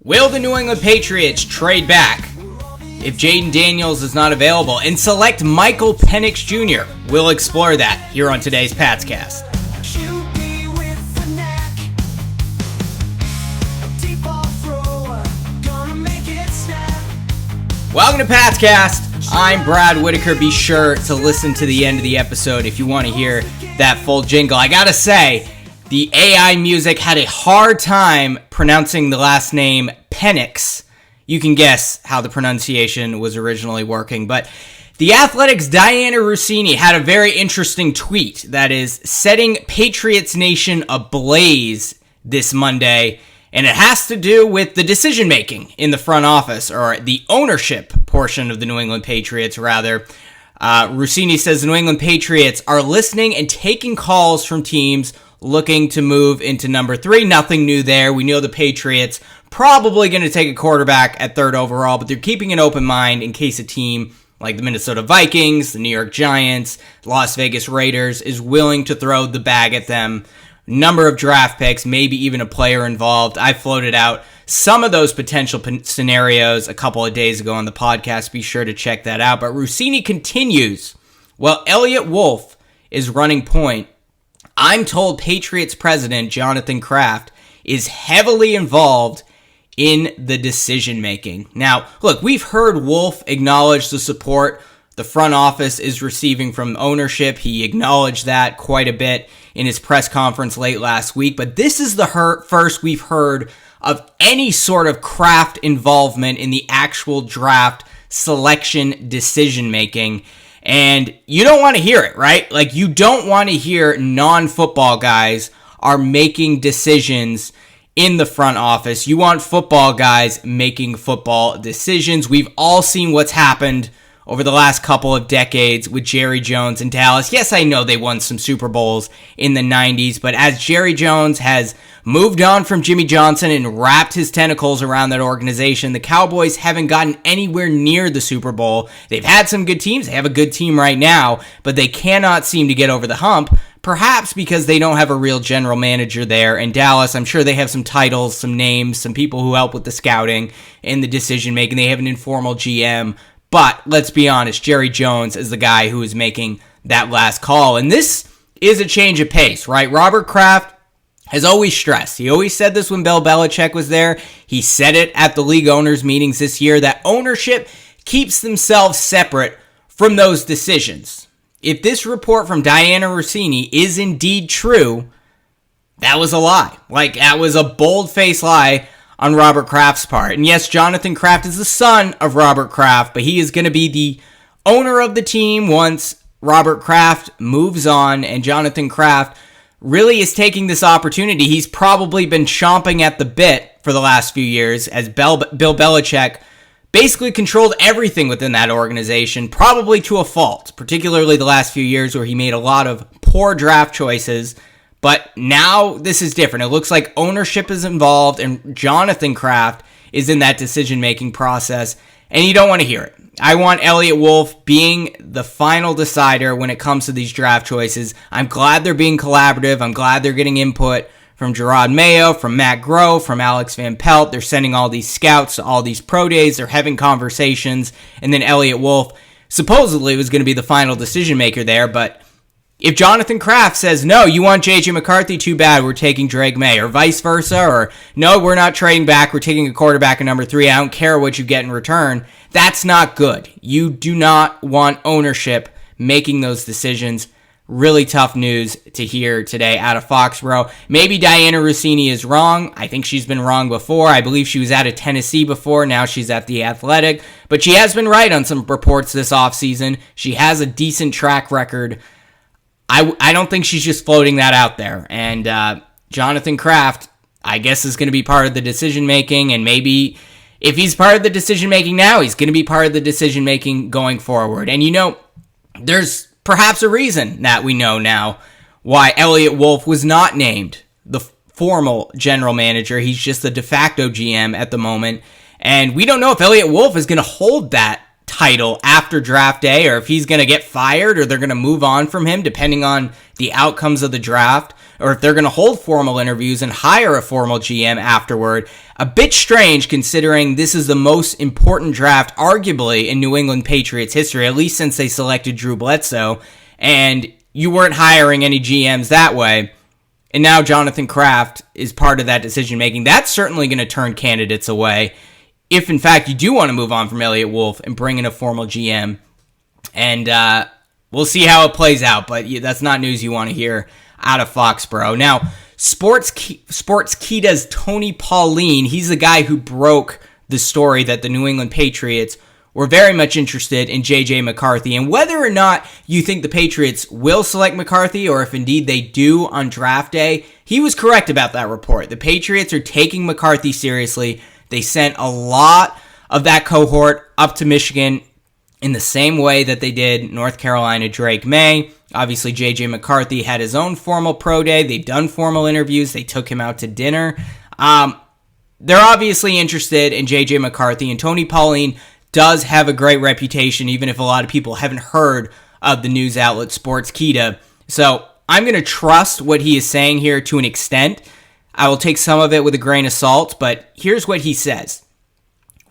Will the New England Patriots trade back if Jayden Daniels is not available and select Michael Penix Jr.? We'll explore that here on today's Patscast. Welcome to Patscast. I'm Brad Whitaker. Be sure to listen to the end of the episode if you want to hear that full jingle. I gotta say, the AI music had a hard time pronouncing the last name Penix. You can guess how the pronunciation was originally working, but The Athletic's Diana Russini had a very interesting tweet that is setting Patriots Nation ablaze this Monday, and it has to do with the decision-making in the front office, or the ownership portion of the New England Patriots, rather. Russini says the New England Patriots are listening and taking calls from teams looking to move into number 3. Nothing new there. We know the Patriots probably going to take a quarterback at 3rd overall, but they're keeping an open mind in case a team like the Minnesota Vikings, the New York Giants, Las Vegas Raiders is willing to throw the bag at them. Number of draft picks, maybe even a player involved. I floated out some of those potential scenarios a couple of days ago on the podcast. Be sure to check that out. But Russini continues. Well, Elliott Wolf is running point. I'm told Patriots president Jonathan Kraft is heavily involved in the decision-making. Now, look, we've heard Wolf acknowledge the support the front office is receiving from ownership. He acknowledged that quite a bit in his press conference late last week, but this is the first we've heard of any sort of Kraft involvement in the actual draft selection decision-making. And you don't want to hear it, right? Like, you don't want to hear non-football guys are making decisions in the front office. You want football guys making football decisions. We've all seen what's happened over the last couple of decades with Jerry Jones in Dallas. Yes, I know they won some Super Bowls in the 90s, but as Jerry Jones has moved on from Jimmy Johnson and wrapped his tentacles around that organization, the Cowboys haven't gotten anywhere near the Super Bowl. They've had some good teams. They have a good team right now, but they cannot seem to get over the hump, perhaps because they don't have a real general manager there. In Dallas, I'm sure they have some titles, some names, some people who help with the scouting and the decision-making. They have an informal GM. But let's be honest, Jerry Jones is the guy who is making that last call. And this is a change of pace, right? Robert Kraft has always stressed. He always said this when Bill Belichick was there. He said it at the league owners' meetings this year, that ownership keeps themselves separate from those decisions. If this report from Diana Russini is indeed true, that was a lie. Like, that was a bold-faced lie on Robert Kraft's part. And yes, Jonathan Kraft is the son of Robert Kraft, but he is going to be the owner of the team once Robert Kraft moves on, and Jonathan Kraft really is taking this opportunity. He's probably been chomping at the bit for the last few years as Bill Belichick basically controlled everything within that organization, probably to a fault, particularly the last few years where he made a lot of poor draft choices. But now this is different. It looks like ownership is involved and Jonathan Kraft is in that decision-making process, and you don't want to hear it. I want Elliott Wolf being the final decider when it comes to these draft choices. I'm glad they're being collaborative. I'm glad they're getting input from Gerard Mayo, from Matt Grove, from Alex Van Pelt. They're sending all these scouts to all these pro days. They're having conversations, and then Elliott Wolf supposedly was going to be the final decision-maker there, but if Jonathan Kraft says, no, you want J.J. McCarthy, too bad, we're taking Drake May, or vice versa, or no, we're not trading back, we're taking a quarterback at number 3, I don't care what you get in return, that's not good. You do not want ownership making those decisions. Really tough news to hear today out of Foxborough. Maybe Diana Russini is wrong. I think she's been wrong before. I believe she was out of Tennessee before. Now she's at The Athletic. But she has been right on some reports this offseason. She has a decent track record. I don't think she's just floating that out there. And Jonathan Kraft, I guess, is going to be part of the decision-making. And maybe if he's part of the decision-making now, he's going to be part of the decision-making going forward. And, you know, there's perhaps a reason that we know now why Elliott Wolf was not named the formal general manager. He's just the de facto GM at the moment. And we don't know if Elliott Wolf is going to hold that title after draft day, or if he's going to get fired or they're going to move on from him depending on the outcomes of the draft, or if they're going to hold formal interviews and hire a formal GM afterward. A bit strange considering this is the most important draft arguably in New England Patriots history, at least since they selected Drew Bledsoe, and you weren't hiring any GMs that way. And now Jonathan Kraft is part of that decision making. That's certainly going to turn candidates away if, in fact, you do want to move on from Elliott Wolf and bring in a formal GM. And we'll see how it plays out, but that's not news you want to hear out of Foxborough. Now, Sportskeeda's Tony Pauline, he's the guy who broke the story that the New England Patriots were very much interested in J.J. McCarthy. And whether or not you think the Patriots will select McCarthy, or if indeed they do on draft day, he was correct about that report. The Patriots are taking McCarthy seriously. They sent a lot of that cohort up to Michigan in the same way that they did North Carolina Drake May. Obviously, J.J. McCarthy had his own formal pro day. They've done formal interviews. They took him out to dinner. They're obviously interested in J.J. McCarthy, and Tony Pauline does have a great reputation, even if a lot of people haven't heard of the news outlet Sportskeeda. So I'm going to trust what he is saying here to an extent. I will take some of it with a grain of salt, but here's what he says.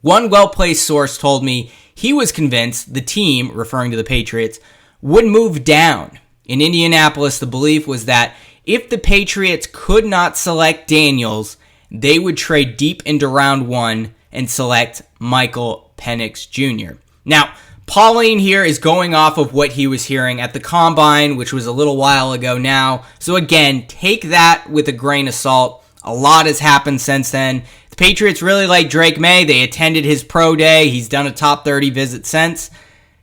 One well-placed source told me he was convinced the team, referring to the Patriots, would move down. In Indianapolis, the belief was that if the Patriots could not select Daniels, they would trade deep into round one and select Michael Penix Jr. Now, Pauline here is going off of what he was hearing at the Combine, which was a little while ago now. So again, take that with a grain of salt. A lot has happened since then. The Patriots really like Drake May. They attended his pro day. He's done a top 30 visit since.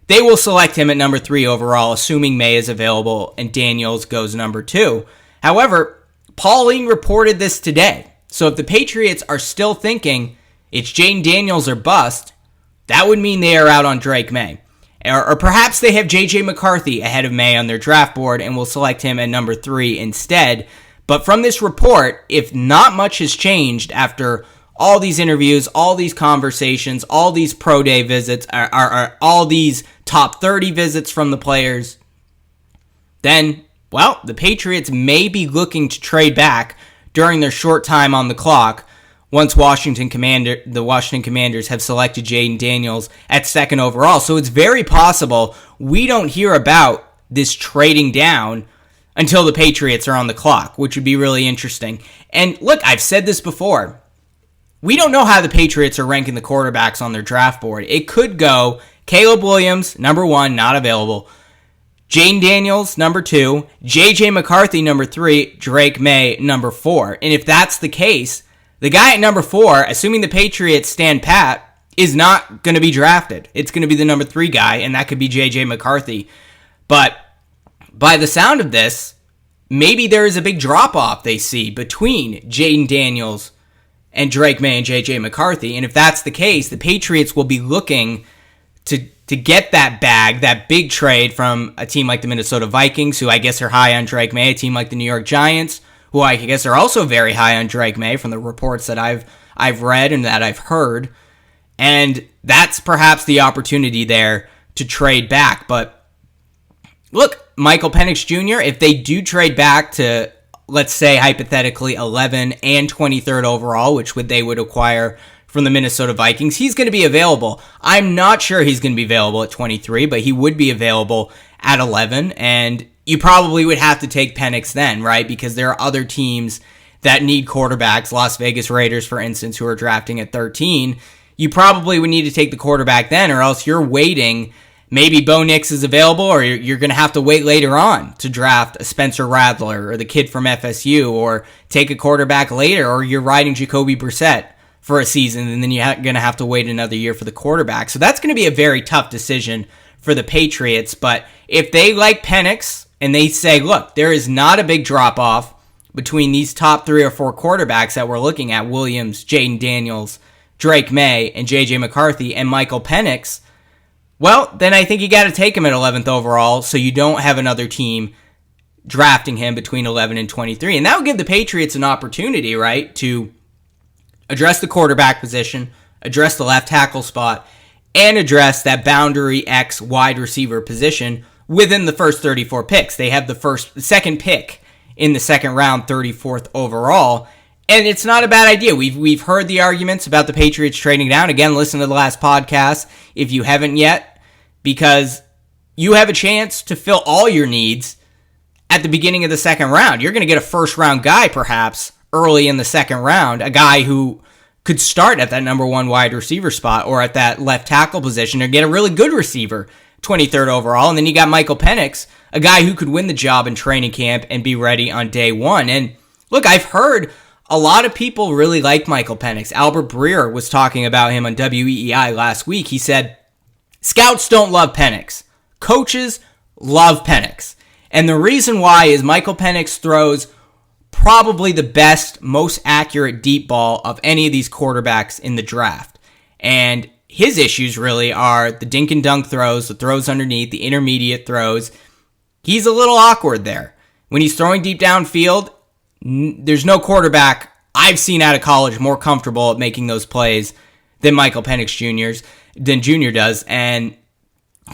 They will select him at number 3 overall, assuming May is available and Daniels goes number 2. However, Pauline reported this today. So if the Patriots are still thinking it's Jayden Daniels or bust, that would mean they are out on Drake May. Or perhaps they have J.J. McCarthy ahead of May on their draft board and will select him at number 3 instead. But from this report, if not much has changed after all these interviews, all these conversations, all these pro day visits, all these top 30 visits from the players, then, well, the Patriots may be looking to trade back during their short time on the clock once the Washington Commanders have selected Jayden Daniels at 2nd overall. So it's very possible we don't hear about this trading down until the Patriots are on the clock, which would be really interesting. And look, I've said this before. We don't know how the Patriots are ranking the quarterbacks on their draft board. It could go Caleb Williams, number 1, not available. Jayden Daniels, number 2. J.J. McCarthy, number 3. Drake May, number 4. And if that's the case, the guy at number 4, assuming the Patriots stand pat, is not going to be drafted. It's going to be the number 3 guy, and that could be J.J. McCarthy. But by the sound of this, maybe there is a big drop-off they see between Jayden Daniels and Drake May and J.J. McCarthy. And if that's the case, the Patriots will be looking to get that bag, that big trade from a team like the Minnesota Vikings, who I guess are high on Drake May, a team like the New York Giants, who I guess are also very high on Drake May from the reports that I've read and that I've heard. And that's perhaps the opportunity there to trade back. But look, Michael Penix Jr., if they do trade back to, let's say, hypothetically 11 and 23rd overall, which they would acquire from the Minnesota Vikings, he's going to be available. I'm not sure he's going to be available at 23, but he would be available at 11, and you probably would have to take Penix then, right? Because there are other teams that need quarterbacks, Las Vegas Raiders, for instance, who are drafting at 13. You probably would need to take the quarterback then, or else you're waiting. Maybe Bo Nix is available, or you're going to have to wait later on to draft a Spencer Rattler or the kid from FSU, or take a quarterback later, or you're riding Jacoby Brissett for a season, and then you're going to have to wait another year for the quarterback. So that's going to be a very tough decision for the Patriots. But if they like Penix and they say, look, there is not a big drop-off between these top 3 or 4 quarterbacks that we're looking at, Williams, Jayden Daniels, Drake May, and J.J. McCarthy, and Michael Penix, well, then I think you got to take him at 11th overall so you don't have another team drafting him between 11 and 23. And that would give the Patriots an opportunity, right, to address the quarterback position, address the left tackle spot, and address that boundary X wide receiver position within the first 34 picks. They have the second pick in the second round, 34th overall. And it's not a bad idea. We've heard the arguments about the Patriots trading down. Again, listen to the last podcast if you haven't yet, because you have a chance to fill all your needs at the beginning of the second round. You're going to get a first-round guy, perhaps, early in the second round, a guy who could start at that number one wide receiver spot or at that left tackle position, or get a really good receiver, 23rd overall. And then you got Michael Penix, a guy who could win the job in training camp and be ready on day one. And look, I've heard a lot of people really like Michael Penix. Albert Breer was talking about him on WEEI last week. He said, scouts don't love Penix. Coaches love Penix. And the reason why is Michael Penix throws probably the best, most accurate deep ball of any of these quarterbacks in the draft. And his issues really are the dink and dunk throws, the throws underneath, the intermediate throws. He's a little awkward there. When he's throwing deep downfield, there's no quarterback I've seen out of college more comfortable at making those plays than Michael Penix Jr. does. And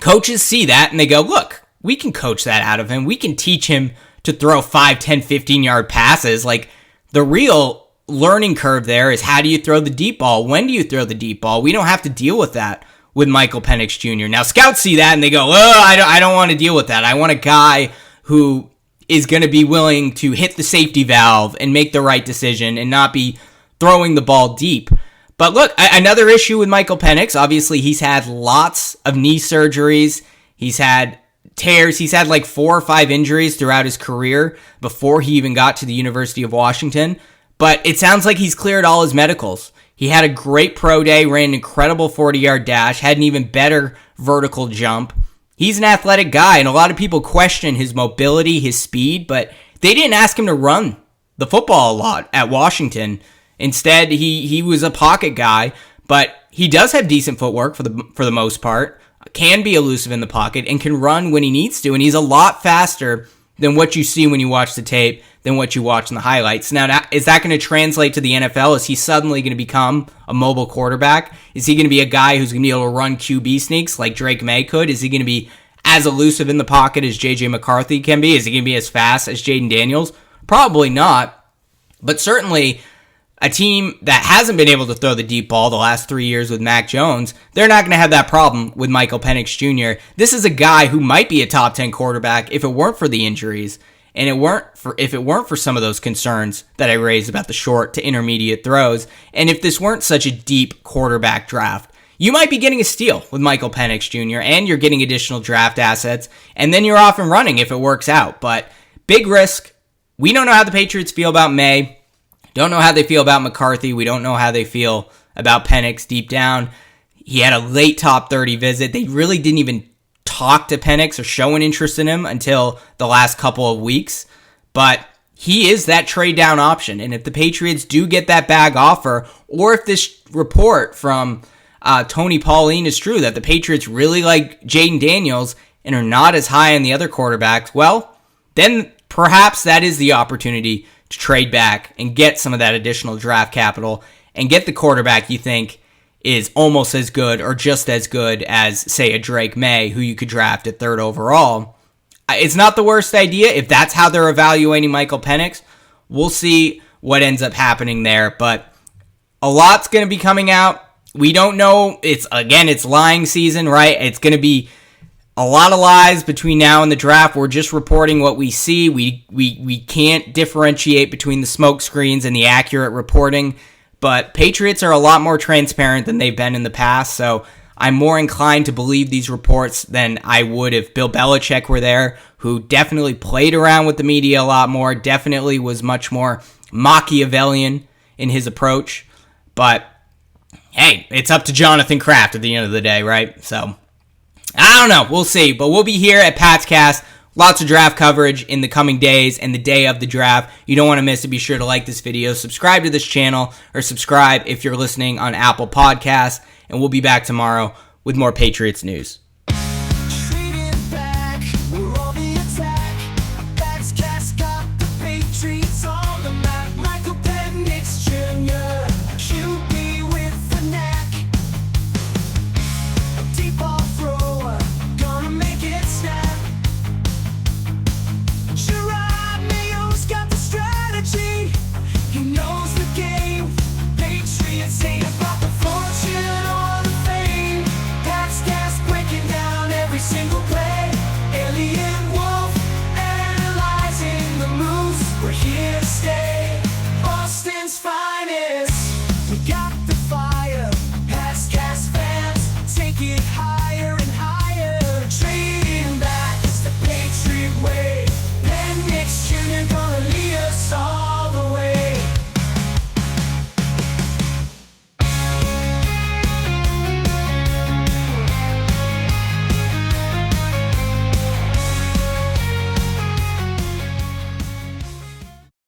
coaches see that and they go, look, we can coach that out of him. We can teach him to throw 5, 10, 15-yard passes. Like, the real learning curve there is, how do you throw the deep ball? When do you throw the deep ball? We don't have to deal with that with Michael Penix Jr. Now, scouts see that and they go, I don't want to deal with that. I want a guy who is going to be willing to hit the safety valve and make the right decision and not be throwing the ball deep. But look, another issue with Michael Penix, obviously he's had lots of knee surgeries. He's had tears. He's had like 4 or 5 injuries throughout his career before he even got to the University of Washington. But it sounds like he's cleared all his medicals. He had a great pro day, ran an incredible 40-yard dash, had an even better vertical jump. He's an athletic guy, and a lot of people question his mobility, his speed, but they didn't ask him to run the football a lot at Washington. Instead, he was a pocket guy, but he does have decent footwork for the most part, can be elusive in the pocket, and can run when he needs to, and he's a lot faster than what you see when you watch the tape, than what you watch in the highlights. Now, is that going to translate to the NFL? Is he suddenly going to become a mobile quarterback? Is he going to be a guy who's going to be able to run QB sneaks like Drake May could? Is he going to be as elusive in the pocket as J.J. McCarthy can be? Is he going to be as fast as Jayden Daniels? Probably not. But certainly, a team that hasn't been able to throw the deep ball the last 3 years with Mac Jones, they're not going to have that problem with Michael Penix Jr. This is a guy who might be a top 10 quarterback if it weren't for the injuries, and if it weren't for some of those concerns that I raised about the short to intermediate throws, and if this weren't such a deep quarterback draft. You might be getting a steal with Michael Penix Jr., and you're getting additional draft assets, and then you're off and running if it works out. But big risk. We don't know how the Patriots feel about May. Don't know how they feel about McCarthy. We don't know how they feel about Penix deep down. He had a late top 30 visit. They really didn't even talk to Penix or show an interest in him until the last couple of weeks. But he is that trade down option. And if the Patriots do get that bag offer, or if this report from Tony Pauline is true, that the Patriots really like Jayden Daniels and are not as high on the other quarterbacks, well, then perhaps that is the opportunity to trade back and get some of that additional draft capital and get the quarterback you think is almost as good or just as good as, say, a Drake May, who you could draft at 3rd overall. It's not the worst idea if that's how they're evaluating Michael Penix. We'll see what ends up happening there, but a lot's going to be coming out. We don't know. It's lying season, right? It's going to be a lot of lies between now and the draft. We're just reporting what we see. We can't differentiate between the smoke screens and the accurate reporting. But Patriots are a lot more transparent than they've been in the past, so I'm more inclined to believe these reports than I would if Bill Belichick were there, who definitely played around with the media a lot more, definitely was much more Machiavellian in his approach. But hey, it's up to Jonathan Kraft at the end of the day, right? So I don't know. We'll see. But we'll be here at Pat's Cast. Lots of draft coverage in the coming days and the day of the draft. You don't want to miss it. Be sure to like this video, subscribe to this channel, or subscribe if you're listening on Apple Podcasts. And we'll be back tomorrow with more Patriots news.